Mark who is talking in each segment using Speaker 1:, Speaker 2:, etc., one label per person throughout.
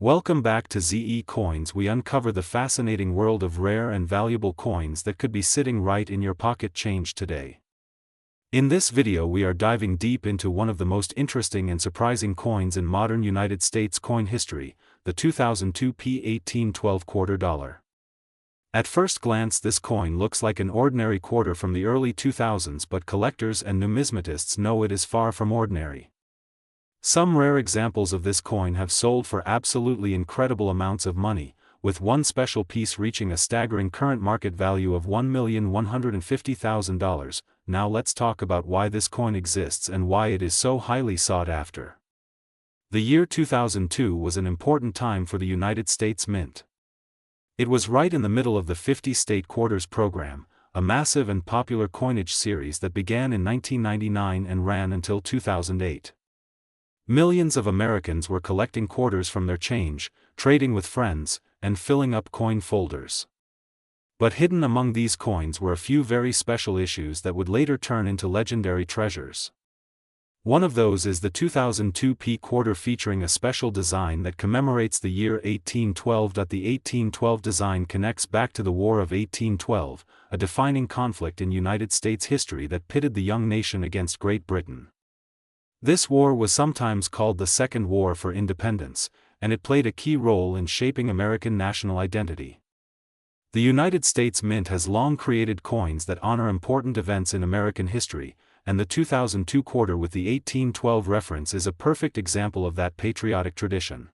Speaker 1: Welcome back to ZE Coins. We uncover the fascinating world of rare and valuable coins that could be sitting right in your pocket change today. In this video we are diving deep into one of the most interesting and surprising coins in modern United States coin history, the 2002 P1812 quarter dollar. At first glance this coin looks like an ordinary quarter from the early 2000s, but collectors and numismatists know it is far from ordinary. Some rare examples of this coin have sold for absolutely incredible amounts of money, with one special piece reaching a staggering current market value of $1,150,000. Now let's talk about why this coin exists and why it is so highly sought after. The year 2002 was an important time for the United States Mint. It was right in the middle of the 50-state quarters program, a massive and popular coinage series that began in 1999 and ran until 2008. Millions of Americans were collecting quarters from their change, trading with friends, and filling up coin folders. But hidden among these coins were a few very special issues that would later turn into legendary treasures. One of those is the 2002 P quarter, featuring a special design that commemorates the year 1812. The 1812 design connects back to the War of 1812, a defining conflict in United States history that pitted the young nation against Great Britain. This war was sometimes called the Second War for Independence, and it played a key role in shaping American national identity. The United States Mint has long created coins that honor important events in American history, and the 2002 quarter with the 1812 reference is a perfect example of that patriotic tradition.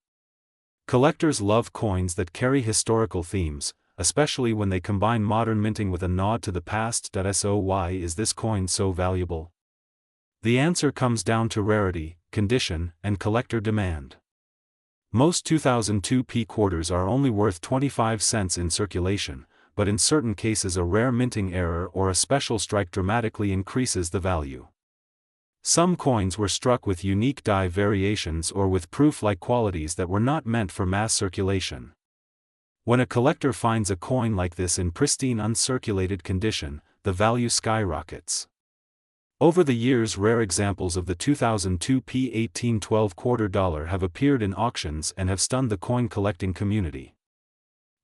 Speaker 1: Collectors love coins that carry historical themes, especially when they combine modern minting with a nod to the past. So why is this coin so valuable? The answer comes down to rarity, condition, and collector demand. Most 2002 P quarters are only worth 25 cents in circulation, but in certain cases a rare minting error or a special strike dramatically increases the value. Some coins were struck with unique die variations or with proof-like qualities that were not meant for mass circulation. When a collector finds a coin like this in pristine uncirculated condition, the value skyrockets. Over the years, rare examples of the 2002 P1812 quarter dollar have appeared in auctions and have stunned the coin collecting community.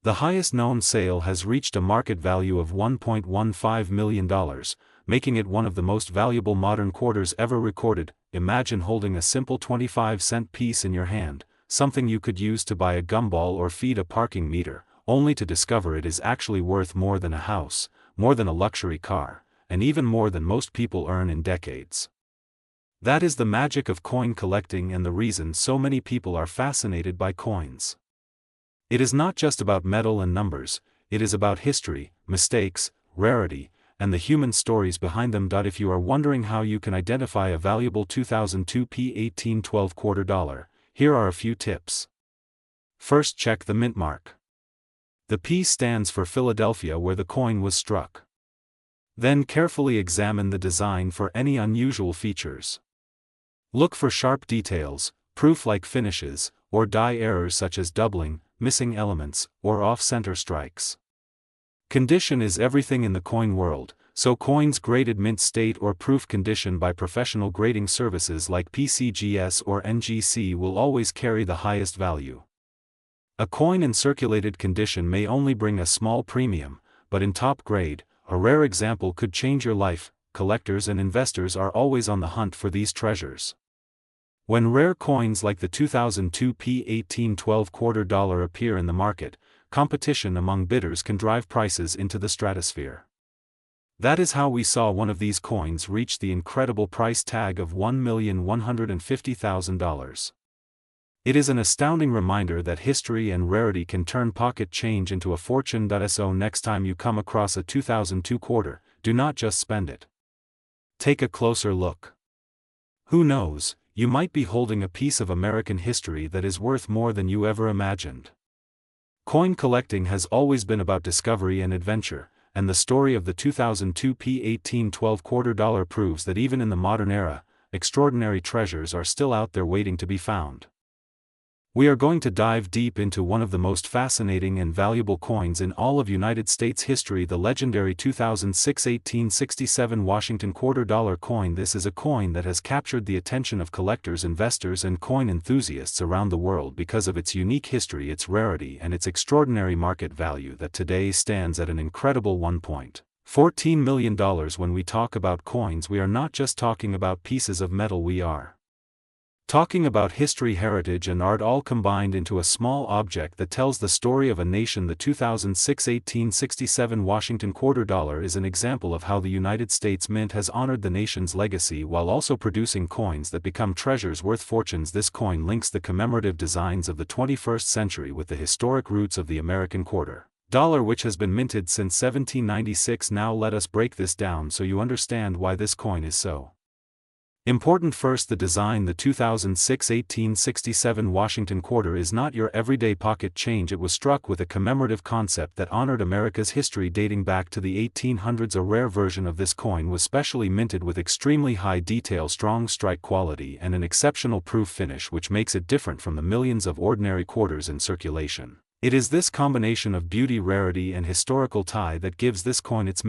Speaker 1: The highest known sale has reached a market value of $1.15 million, making it one of the most valuable modern quarters ever recorded. Imagine holding a simple 25-cent piece in your hand, something you could use to buy a gumball or feed a parking meter, only to discover it is actually worth more than a house, more than a luxury car, and even more than most people earn in decades. That is the magic of coin collecting and the reason so many people are fascinated by coins. It is not just about metal and numbers, it is about history, mistakes, rarity, and the human stories behind them. If you are wondering how you can identify a valuable 2002 P1812 quarter dollar, here are a few tips. First, check the mint mark. The P stands for Philadelphia, where the coin was struck. Then carefully examine the design for any unusual features. Look for sharp details, proof-like finishes, or die errors such as doubling, missing elements, or off-center strikes. Condition is everything in the coin world, so coins graded mint state or proof condition by professional grading services like PCGS or NGC will always carry the highest value. A coin in circulated condition may only bring a small premium, but in top grade, a rare example could change your life. Collectors and investors are always on the hunt for these treasures. When rare coins like the 2002 P1812 quarter dollar appear in the market, competition among bidders can drive prices into the stratosphere. That is how we saw one of these coins reach the incredible price tag of $1,150,000. It is an astounding reminder that history and rarity can turn pocket change into a fortune. So next time you come across a 2002 quarter, do not just spend it. Take a closer look. Who knows, you might be holding a piece of American history that is worth more than you ever imagined. Coin collecting has always been about discovery and adventure, and the story of the 2002 P1812 quarter dollar proves that even in the modern era, extraordinary treasures are still out there waiting to be found. We are going to dive deep into one of the most fascinating and valuable coins in all of United States history, the legendary 2006 1867 Washington quarter dollar coin. This is a coin that has captured the attention of collectors, investors, and coin enthusiasts around the world because of its unique history, its rarity, and its extraordinary market value that today stands at an incredible $1.14 million. When we talk about coins, we are not just talking about pieces of metal, we are talking about history, heritage, and art all combined into a small object that tells the story of a nation. The 2006 1867 Washington quarter dollar is an example of how the United States Mint has honored the nation's legacy while also producing coins that become treasures worth fortunes. This coin links the commemorative designs of the 21st century with the historic roots of the American quarter dollar, which has been minted since 1796. Now let us break this down so you understand why this coin is so important. First, the design. The 2006 1867 Washington quarter is not your everyday pocket change. It was struck with a commemorative concept that honored America's history dating back to the 1800s. A rare version of this coin was specially minted with extremely high detail, strong strike quality, and an exceptional proof finish, which makes it different from the millions of ordinary quarters in circulation. It is this combination of beauty, rarity, and historical tie that gives this coin its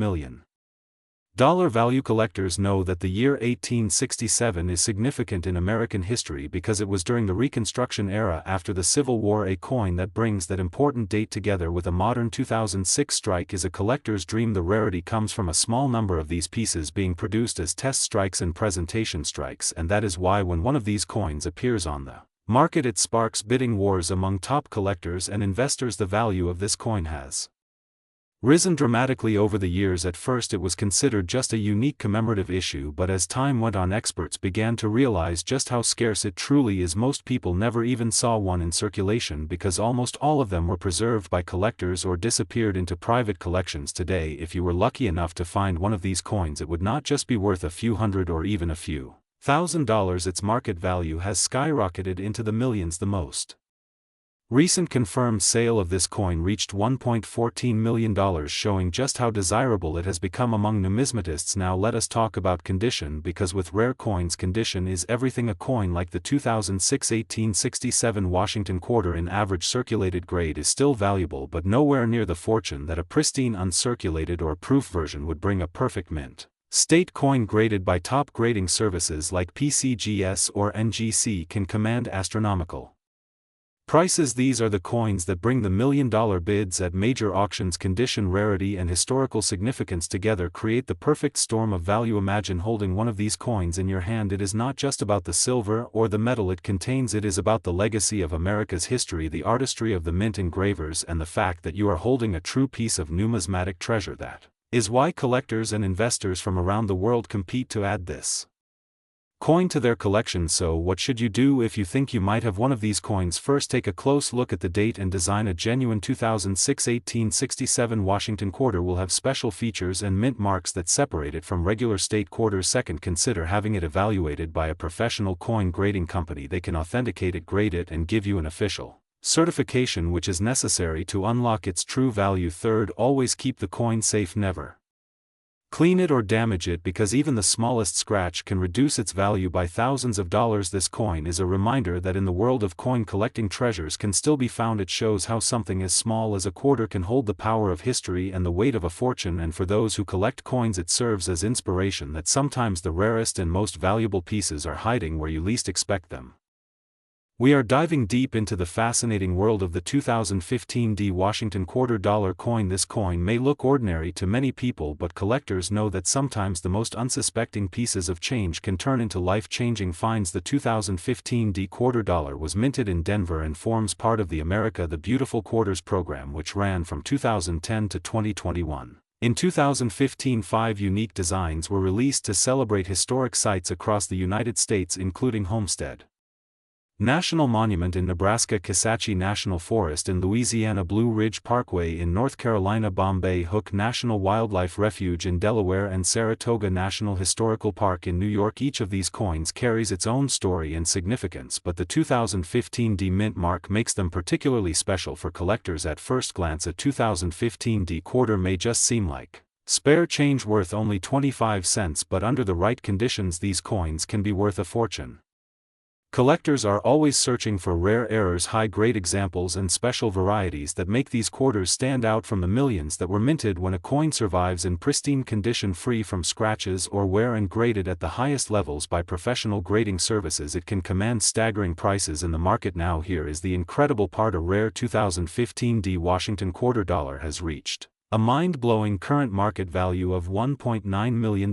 Speaker 1: $1,000,000 value. Collectors know that the year 1867 is significant in American history because it was during the Reconstruction era after the Civil War. A coin that brings that important date together with a modern 2006 strike is a collector's dream. The rarity comes from a small number of these pieces being produced as test strikes and presentation strikes, and that is why when one of these coins appears on the market, it sparks bidding wars among top collectors and investors. The value of this coin has risen dramatically over the years. At first it was considered just a unique commemorative issue, but as time went on, experts began to realize just how scarce it truly is. Most people never even saw one in circulation because almost all of them were preserved by collectors or disappeared into private collections. Today, if you were lucky enough to find one of these coins, it would not just be worth a few hundred or even a few $1,000s. Its market value has skyrocketed into the millions. The most recent confirmed sale of this coin reached $1.14 million, showing just how desirable it has become among numismatists. Now let us talk about condition, because with rare coins, condition is everything. A coin like the 2006 1867 Washington quarter in average circulated grade is still valuable, but nowhere near the fortune that a pristine uncirculated or proof version would bring. A perfect mint state coin graded by top grading services like PCGS or NGC can command astronomical prices. These are the coins that bring the $1,000,000 bids at major auctions. Condition, rarity, and historical significance together create the perfect storm of value. Imagine holding one of these coins in your hand. It is not just about the silver or the metal it contains, it is about the legacy of America's history, the artistry of the mint engravers, and the fact that you are holding a true piece of numismatic treasure. That is why collectors and investors from around the world compete to add this coin to their collection. So what should you do if you think you might have one of these coins? First, take a close look at the date and design. A genuine 2006 1867 Washington quarter will have special features and mint marks that separate it from regular state quarters. Second, consider having it evaluated by a professional coin grading company. They can authenticate it, grade it, and give you an official certification, which is necessary to unlock its true value. Third, always keep the coin safe. Never clean it or damage it, because even the smallest scratch can reduce its value by thousands of dollars. This coin is a reminder that in the world of coin collecting, treasures can still be found. It shows how something as small as a quarter can hold the power of history and the weight of a fortune. And for those who collect coins, it serves as inspiration that sometimes the rarest and most valuable pieces are hiding where you least expect them. We are diving deep into the fascinating world of the 2015 Washington quarter dollar coin. This coin may look ordinary to many people, but collectors know that sometimes the most unsuspecting pieces of change can turn into life-changing finds. The 2015 quarter dollar was minted in Denver and forms part of the America the Beautiful Quarters program, which ran from 2010 to 2021. In 2015, 5 unique designs were released to celebrate historic sites across the United States, including Homestead National Monument in Nebraska, Kisatchie National Forest in Louisiana, Blue Ridge Parkway in North Carolina, Bombay Hook National Wildlife Refuge in Delaware, and Saratoga National Historical Park in New York. Each of these coins carries its own story and significance, but the 2015 mint mark makes them particularly special for collectors. At first glance, a 2015 quarter may just seem like spare change worth only 25 cents, but under the right conditions these coins can be worth a fortune. Collectors are always searching for rare errors, high-grade examples and special varieties that make these quarters stand out from the millions that were minted. When a coin survives in pristine condition, free from scratches or wear, and graded at the highest levels by professional grading services, it can command staggering prices in the market. Now here is the incredible part: a rare 2015 D Washington quarter dollar has reached a mind-blowing current market value of $1.9 million.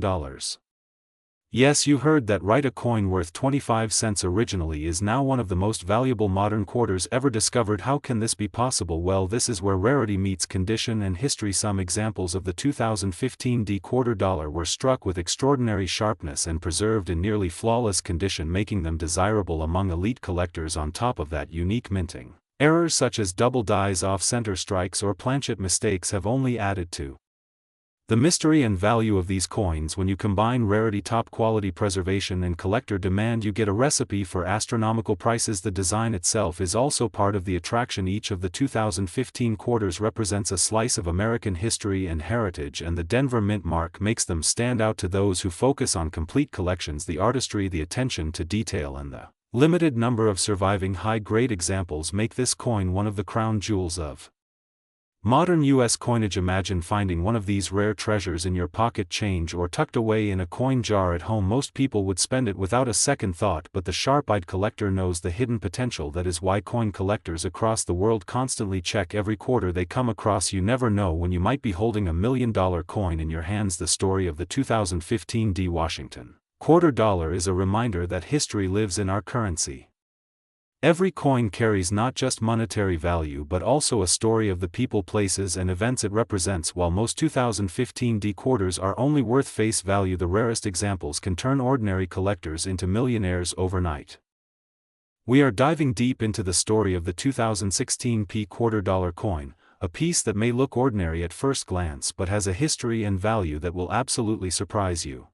Speaker 1: Yes, you heard that right. A coin worth 25 cents originally is now one of the most valuable modern quarters ever discovered. How can this be possible? Well, this is where rarity meets condition and history. Some examples of the 2015 D quarter dollar were struck with extraordinary sharpness and preserved in nearly flawless condition, making them desirable among elite collectors. On top of that, unique minting errors such as double dies, off-center strikes, or planchet mistakes have only added to the mystery and value of these coins. When you combine rarity, top-quality preservation, and collector demand, you get a recipe for astronomical prices. The design itself is also part of the attraction. Each of the 2015 quarters represents a slice of American history and heritage, and the Denver Mint mark makes them stand out to those who focus on complete collections. The artistry, the attention to detail, and the limited number of surviving high-grade examples make this coin one of the crown jewels of modern U.S. coinage. Imagine finding one of these rare treasures in your pocket change or tucked away in a coin jar at home. Most people would spend it without a second thought, but the sharp-eyed collector knows the hidden potential. That is why coin collectors across the world constantly check every quarter they come across. You never know when you might be holding a $1 million coin in your hands. The story of the 2015 D Washington quarter dollar is a reminder that history lives in our currency. Every coin carries not just monetary value but also a story of the people, places, and events it represents. While most 2015 D quarters are only worth face value, the rarest examples can turn ordinary collectors into millionaires overnight. We are diving deep into the story of the 2016 P quarter dollar coin, a piece that may look ordinary at first glance but has a history and value that will absolutely surprise you.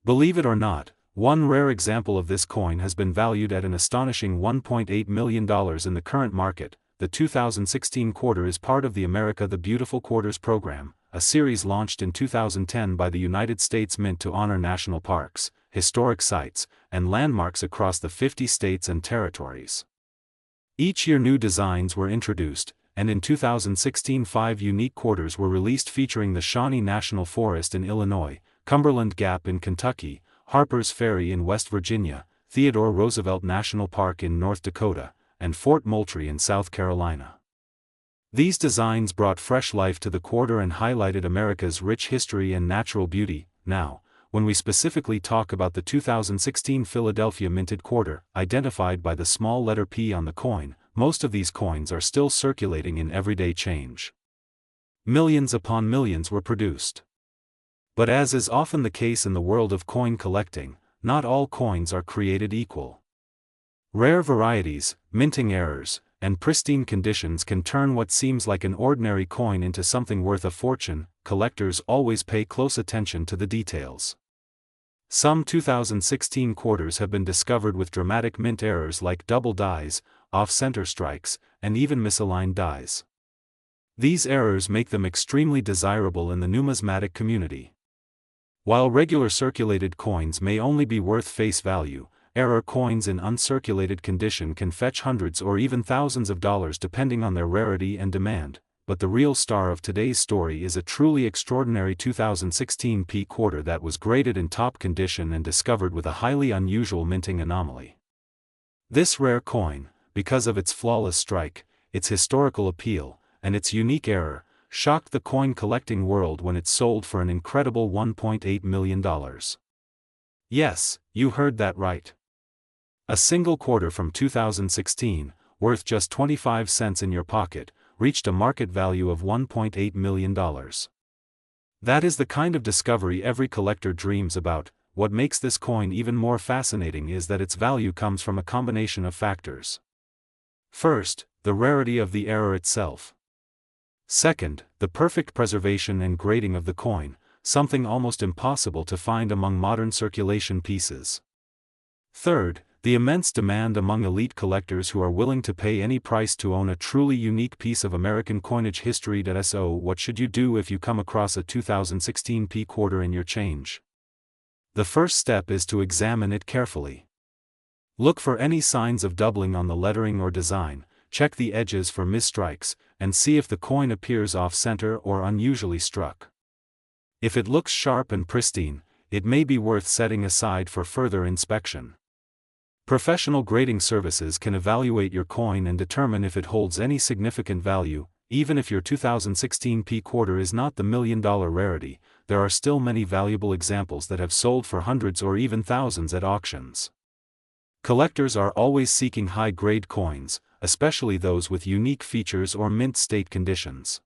Speaker 1: Believe it or not, one rare example of this coin has been valued at an astonishing $1.8 million in the current market. The 2016 quarter is part of the America the Beautiful Quarters program, a series launched in 2010 by the United States Mint to honor national parks, historic sites, and landmarks across the 50 states and territories. Each year new designs were introduced, and in 2016 5 unique quarters were released featuring the Shawnee National Forest in Illinois, Cumberland Gap in Kentucky, Harper's Ferry in West Virginia, Theodore Roosevelt National Park in North Dakota, and Fort Moultrie in South Carolina. These designs brought fresh life to the quarter and highlighted America's rich history and natural beauty. Now, when we specifically talk about the 2016 Philadelphia minted quarter, identified by the small letter P on the coin, most of these coins are still circulating in everyday change. Millions upon millions were produced. But as is often the case in the world of coin collecting, not all coins are created equal. Rare varieties, minting errors, and pristine conditions can turn what seems like an ordinary coin into something worth a fortune. Collectors always pay close attention to the details. Some 2016 quarters have been discovered with dramatic mint errors like double dies, off-center strikes, and even misaligned dies. These errors make them extremely desirable in the numismatic community. While regular circulated coins may only be worth face value, error coins in uncirculated condition can fetch hundreds or even thousands of dollars depending on their rarity and demand. But the real star of today's story is a truly extraordinary 2016 P quarter that was graded in top condition and discovered with a highly unusual minting anomaly. This rare coin, because of its flawless strike, its historical appeal, and its unique error, shocked the coin collecting world when it sold for an incredible $1.8 million. Yes, you heard that right. A single quarter from 2016, worth just 25 cents in your pocket, reached a market value of $1.8 million. That is the kind of discovery every collector dreams about. What makes this coin even more fascinating is that its value comes from a combination of factors. First, the rarity of the error itself. Second, the perfect preservation and grading of the coin, something almost impossible to find among modern circulation pieces. Third, the immense demand among elite collectors who are willing to pay any price to own a truly unique piece of American coinage history. So, what should you do if you come across a 2016 P quarter in your change? The first step is to examine it carefully. Look for any signs of doubling on the lettering or design, check the edges for misstrikes, and see if the coin appears off-center or unusually struck. If it looks sharp and pristine, it may be worth setting aside for further inspection. Professional grading services can evaluate your coin and determine if it holds any significant value. Even if your 2016 P quarter is not the million-dollar rarity, there are still many valuable examples that have sold for hundreds or even thousands at auctions. Collectors are always seeking high-grade coins, especially those with unique features or mint state conditions.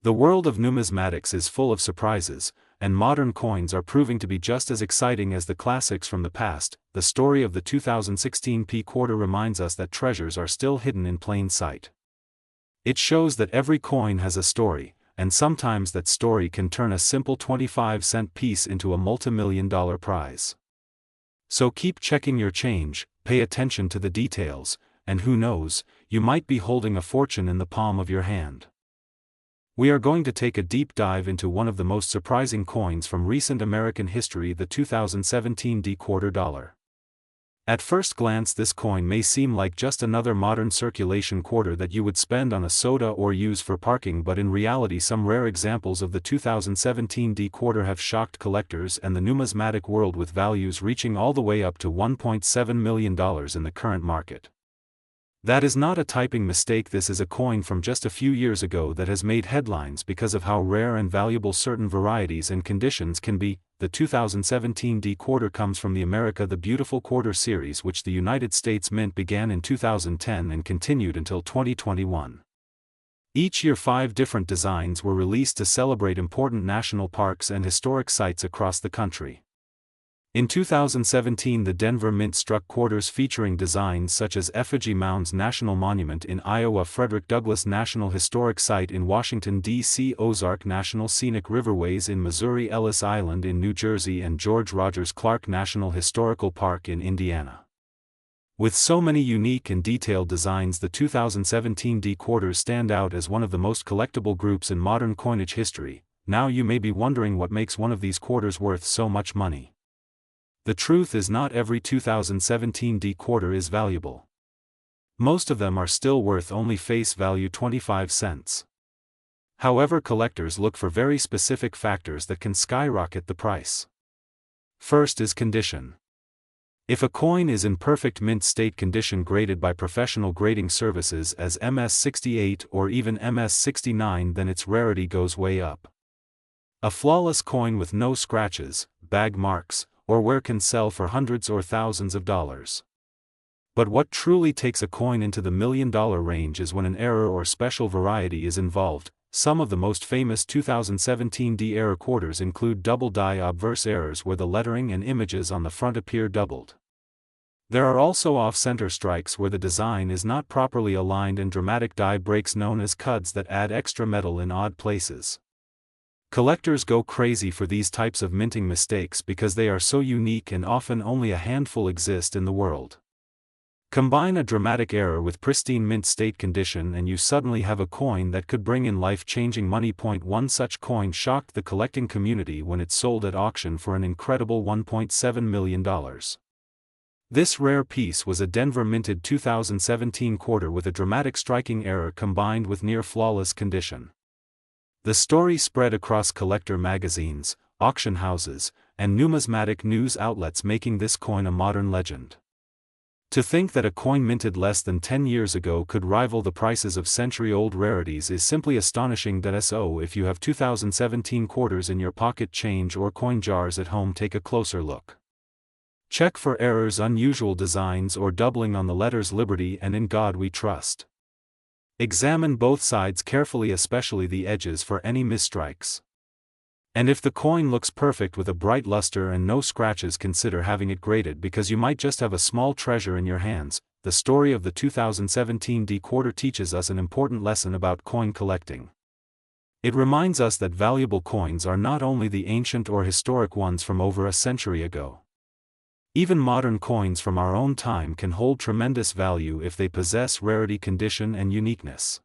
Speaker 1: The world of numismatics is full of surprises, and modern coins are proving to be just as exciting as the classics from the past. The story of the 2016 P quarter reminds us that treasures are still hidden in plain sight. It shows that every coin has a story, and sometimes that story can turn a simple 25-cent piece into a multi-million-dollar prize. So keep checking your change, pay attention to the details, and who knows, you might be holding a fortune in the palm of your hand. We are going to take a deep dive into one of the most surprising coins from recent American history, the 2017 D quarter dollar. At first glance, this coin may seem like just another modern circulation quarter that you would spend on a soda or use for parking, but in reality some rare examples of the 2017 D quarter have shocked collectors and the numismatic world, with values reaching all the way up to $1.7 million in the current market. That is not a typing mistake. This is a coin from just a few years ago that has made headlines because of how rare and valuable certain varieties and conditions can be. The 2017 D quarter comes from the America the Beautiful quarter series, which the United States Mint began in 2010 and continued until 2021. Each year 5 different designs were released to celebrate important national parks and historic sites across the country. In 2017, the Denver Mint struck quarters featuring designs such as Effigy Mounds National Monument in Iowa, Frederick Douglass National Historic Site in Washington, D.C., Ozark National Scenic Riverways in Missouri, Ellis Island in New Jersey, and George Rogers Clark National Historical Park in Indiana. With so many unique and detailed designs, the 2017 D quarters stand out as one of the most collectible groups in modern coinage history. Now you may be wondering what makes one of these quarters worth so much money. The truth is, not every 2017 D quarter is valuable. Most of them are still worth only face value 25 cents. However, collectors look for very specific factors that can skyrocket the price. First is condition. If a coin is in perfect mint state condition, graded by professional grading services as MS68 or even MS69, then its rarity goes way up. A flawless coin with no scratches, bag marks, or wear can sell for hundreds or thousands of dollars. But what truly takes a coin into the $1 million range is when an error or special variety is involved. Some of the most famous 2017 D error quarters include double die obverse errors, where the lettering and images on the front appear doubled. There are also off-center strikes where the design is not properly aligned, and dramatic die breaks known as cuds that add extra metal in odd places. Collectors go crazy for these types of minting mistakes because they are so unique and often only a handful exist in the world. Combine a dramatic error with pristine mint state condition and you suddenly have a coin that could bring in life-changing money. One such coin shocked the collecting community when it sold at auction for an incredible $1.7 million. This rare piece was a Denver minted 2017 quarter with a dramatic striking error combined with near-flawless condition. The story spread across collector magazines, auction houses, and numismatic news outlets, making this coin a modern legend. To think that a coin minted less than 10 years ago could rival the prices of century-old rarities is simply astonishing. So if you have 2017 quarters in your pocket change or coin jars at home, take a closer look. Check for errors, unusual designs, or doubling on the letters Liberty and In God We Trust. Examine both sides carefully, especially the edges, for any misstrikes. And if the coin looks perfect with a bright luster and no scratches, consider having it graded, because you might just have a small treasure in your hands. The story of the 2017 D quarter teaches us an important lesson about coin collecting. It reminds us that valuable coins are not only the ancient or historic ones from over a century ago. Even modern coins from our own time can hold tremendous value if they possess rarity, condition, and uniqueness.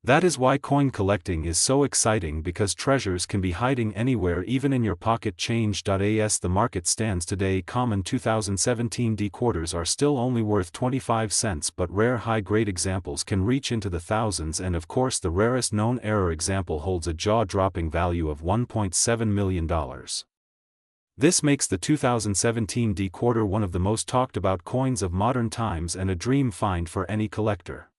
Speaker 1: That is why coin collecting is so exciting, because treasures can be hiding anywhere, even in your pocket. Change.as The market stands today. Common 2017 D quarters are still only worth 25 cents, but rare high-grade examples can reach into the thousands, and of course the rarest known error example holds a jaw-dropping value of $1.7 million. This makes the 2017 D quarter one of the most talked about coins of modern times and a dream find for any collector.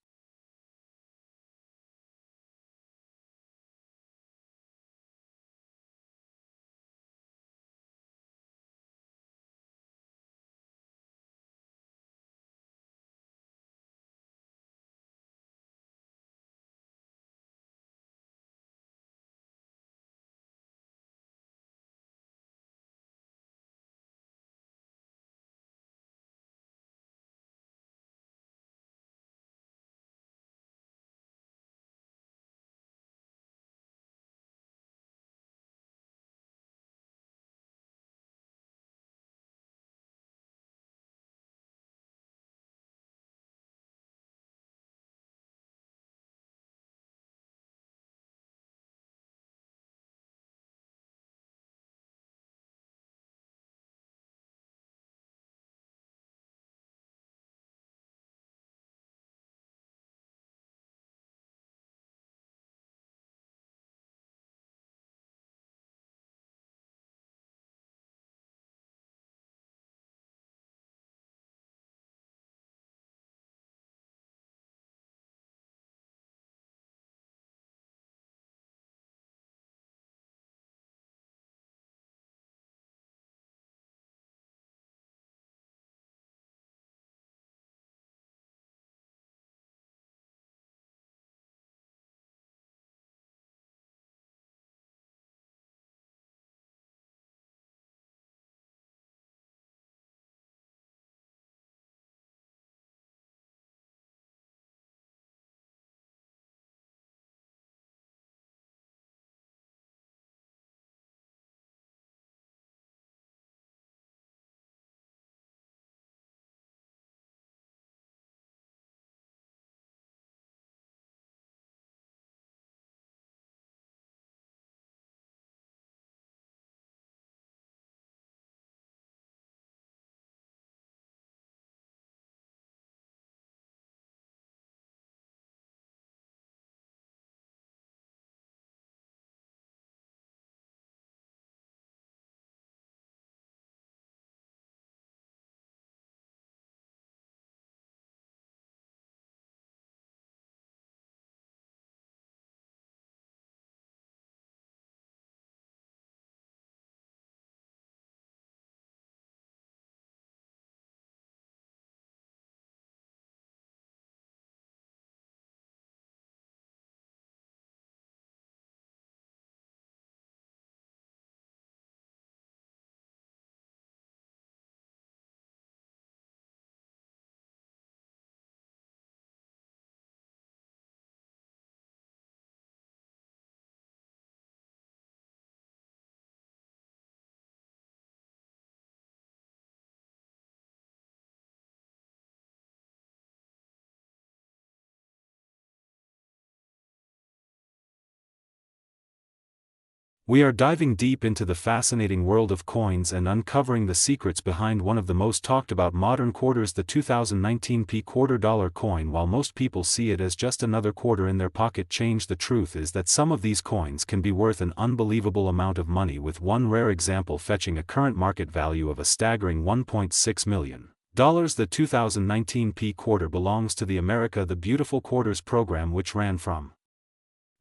Speaker 1: We are diving deep into the fascinating world of coins and uncovering the secrets behind one of the most talked about modern quarters, the 2019 quarter dollar coin. While most people see it as just another quarter in their pocket change, the truth is that some of these coins can be worth an unbelievable amount of money, with one rare example fetching a current market value of a staggering $1.6 million. The 2019 quarter belongs to the America the Beautiful Quarters program, which ran from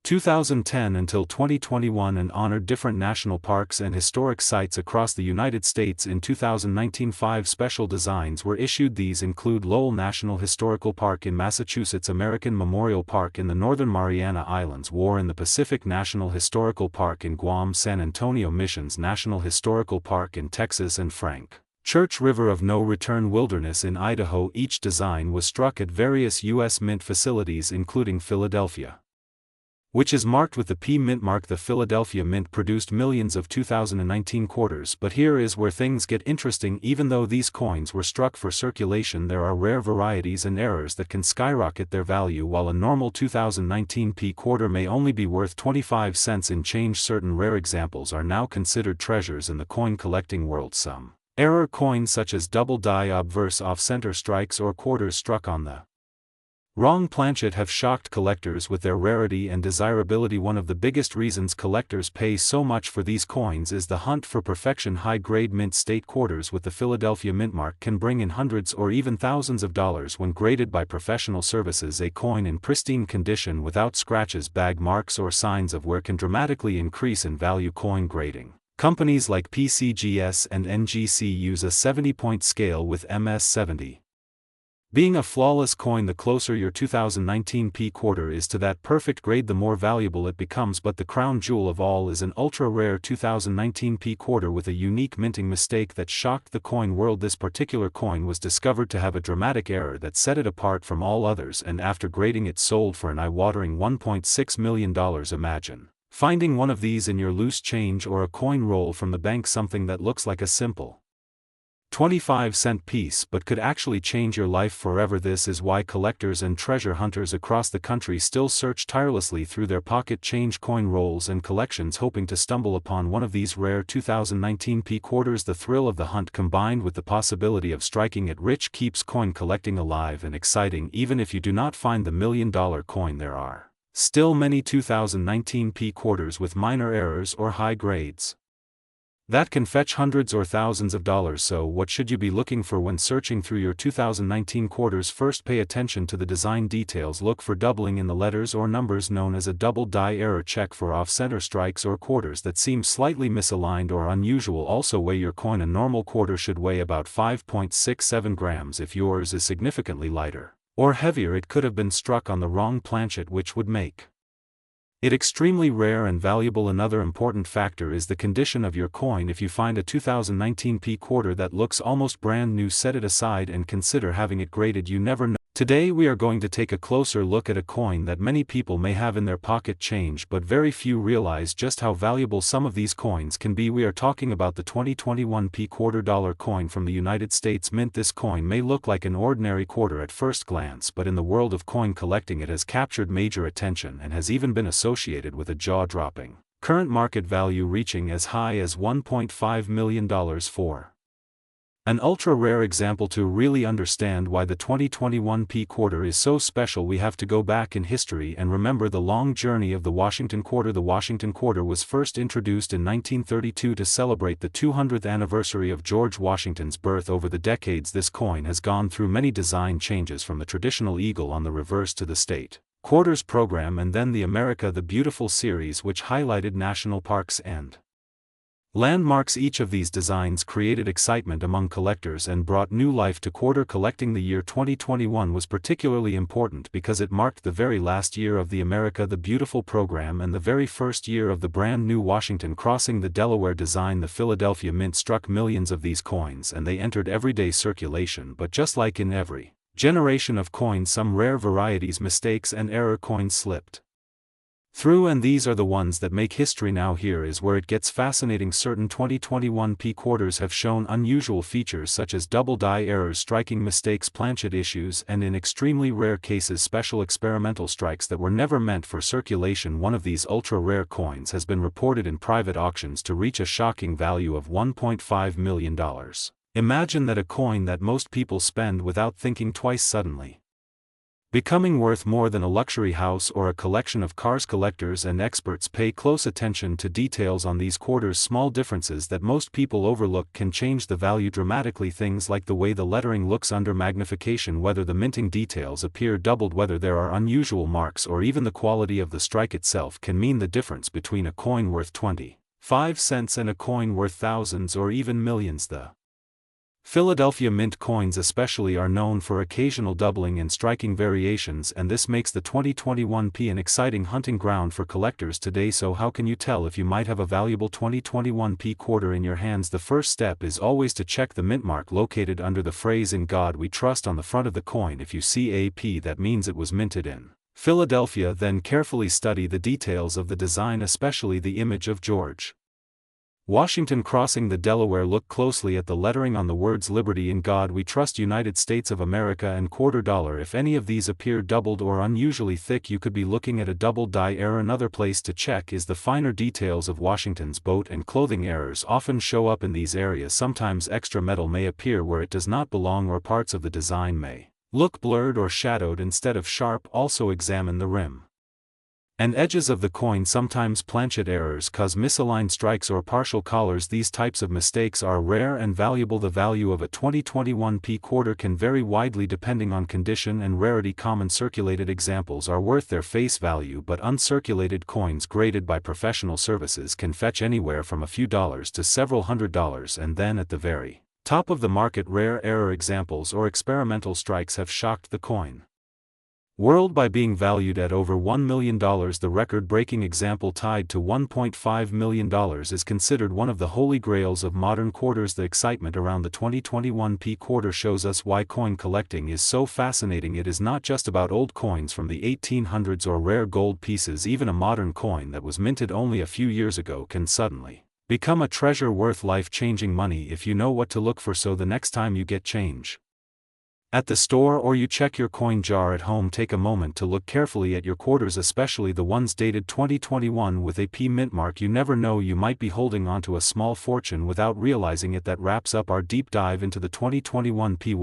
Speaker 1: 2010 until 2021 and honored different national parks and historic sites across the United States. In 2019, 5 special designs were issued. These include Lowell National Historical Park in Massachusetts, American Memorial Park in the Northern Mariana Islands, War in the Pacific National Historical Park in Guam, San Antonio Missions National Historical Park in Texas, and Frank Church River of No Return Wilderness in Idaho. Each design was struck at various U.S. Mint facilities, including Philadelphia, which is marked with the P Mint mark. The Philadelphia Mint produced millions of 2019 quarters, but here is where things get interesting. Even though these coins were struck for circulation, there are rare varieties and errors that can skyrocket their value. While a normal 2019 P quarter may only be worth 25 cents in change, certain rare examples are now considered treasures in the coin collecting world. Some error coins such as double die obverse off-center strikes or quarters struck on the wrong planchet have shocked collectors with their rarity and desirability. One of the biggest reasons collectors pay so much for these coins is the hunt for perfection. High-grade mint state quarters with the Philadelphia Mint mark can bring in hundreds or even thousands of dollars when graded by professional services. A coin in pristine condition without scratches, bag marks, or signs of wear can dramatically increase in value. Coin grading companies like PCGS and NGC use a 70-point scale, with MS70 being a flawless coin. The closer your 2019 P quarter is to that perfect grade, the more valuable it becomes. But the crown jewel of all is an ultra-rare 2019 P quarter with a unique minting mistake that shocked the coin world. This particular coin was discovered to have a dramatic error that set it apart from all others, and after grading it sold for an eye-watering $1.6 million. Imagine finding one of these in your loose change or a coin roll from the bank, something that looks like a simple 25-cent piece but could actually change your life forever. This is why collectors and treasure hunters across the country still search tirelessly through their pocket change, coin rolls, and collections, hoping to stumble upon one of these rare 2019 P quarters. The thrill of the hunt combined with the possibility of striking it rich keeps coin collecting alive and exciting. Even if you do not find the million-dollar coin, there are still many 2019 P quarters with minor errors or high grades that can fetch hundreds or thousands of dollars. So what should you be looking for when searching through your 2019 quarters? First, pay attention to the design details. Look for doubling in the letters or numbers, known as a double die error. Check for off-center strikes or quarters that seem slightly misaligned or unusual. Also, weigh your coin. A normal quarter should weigh about 5.67 grams. If yours is significantly lighter or heavier, it could have been struck on the wrong planchet, which would make it extremely rare and valuable. Another important factor is the condition of your coin. If you find a 2019 P quarter that looks almost brand new, set it aside and consider having it graded. You never know. Today we are going to take a closer look at a coin that many people may have in their pocket change, but very few realize just how valuable some of these coins can be. We are talking about the 2021 P quarter-dollar coin from the United States Mint. This coin may look like an ordinary quarter at first glance, but in the world of coin collecting it has captured major attention and has even been associated with a jaw-dropping current market value reaching as high as $1.5 million for an ultra-rare example. To really understand why the 2021 P quarter is so special, we have to go back in history and remember the long journey of the Washington quarter. The Washington quarter was first introduced in 1932 to celebrate the 200th anniversary of George Washington's birth. Over the decades, this coin has gone through many design changes, from the traditional eagle on the reverse to the state quarters program, and then the America the Beautiful series, which highlighted national parks and landmarks. Each of these designs created excitement among collectors and brought new life to quarter collecting. The year 2021 was particularly important because it marked the very last year of the America the Beautiful program and the very first year of the brand new Washington crossing the Delaware design. The Philadelphia Mint struck millions of these coins and they entered everyday circulation, but just like in every generation of coins, some rare varieties, mistakes, and error coins slipped through, and these are the ones that make history. Now here is where it gets fascinating. Certain 2021 P quarters have shown unusual features such as double die errors, striking mistakes, planchet issues, and in extremely rare cases, special experimental strikes that were never meant for circulation. One of these ultra-rare coins has been reported in private auctions to reach a shocking value of $1.5 million. Imagine that, a coin that most people spend without thinking twice suddenly becoming worth more than a luxury house or a collection of cars. Collectors and experts pay close attention to details on these quarters. Small differences that most people overlook can change the value dramatically. Things like the way the lettering looks under magnification, whether the minting details appear doubled, whether there are unusual marks, or even the quality of the strike itself can mean the difference between a coin worth 25 cents and a coin worth thousands or even millions. The Philadelphia Mint coins especially are known for occasional doubling and striking variations, and this makes the 2021 P an exciting hunting ground for collectors today. So how can you tell if you might have a valuable 2021 P quarter in your hands? The first step is always to check the mint mark located under the phrase "In God We Trust" on the front of the coin. If you see a P, that means it was minted in Philadelphia. Then carefully study the details of the design, especially the image of George Washington crossing the Delaware. Look closely at the lettering on the words "Liberty in God We Trust, United States of America" and quarter dollar. If any of these appear doubled or unusually thick, you could be looking at a double die error. Another place to check is the finer details of Washington's boat and clothing. Errors often show up in these areas. Sometimes extra metal may appear where it does not belong, or parts of the design may look blurred or shadowed instead of sharp. Also examine the rim and edges of the coin. Sometimes planchet errors cause misaligned strikes or partial collars. These types of mistakes are rare and valuable. The value of a 2021 P quarter can vary widely depending on condition and rarity. Common circulated examples are worth their face value, but uncirculated coins graded by professional services can fetch anywhere from a few dollars to several $100s. And then at the very top of the market, rare error examples or experimental strikes have shocked the coin world by being valued at over $1 million. The record-breaking example, tied to $1.5 million, is considered one of the holy grails of modern quarters. The excitement around the 2021 P quarter shows us why coin collecting is so fascinating. It is not just about old coins from the 1800s or rare gold pieces. Even a modern coin that was minted only a few years ago can suddenly become a treasure worth life-changing money if you know what to look for. So the next time you get change at the store or you check your coin jar at home, take a moment to look carefully at your quarters, especially the ones dated 2021 with a P mint mark. You never know, you might be holding onto a small fortune without realizing it. That wraps up our deep dive into the 2021 P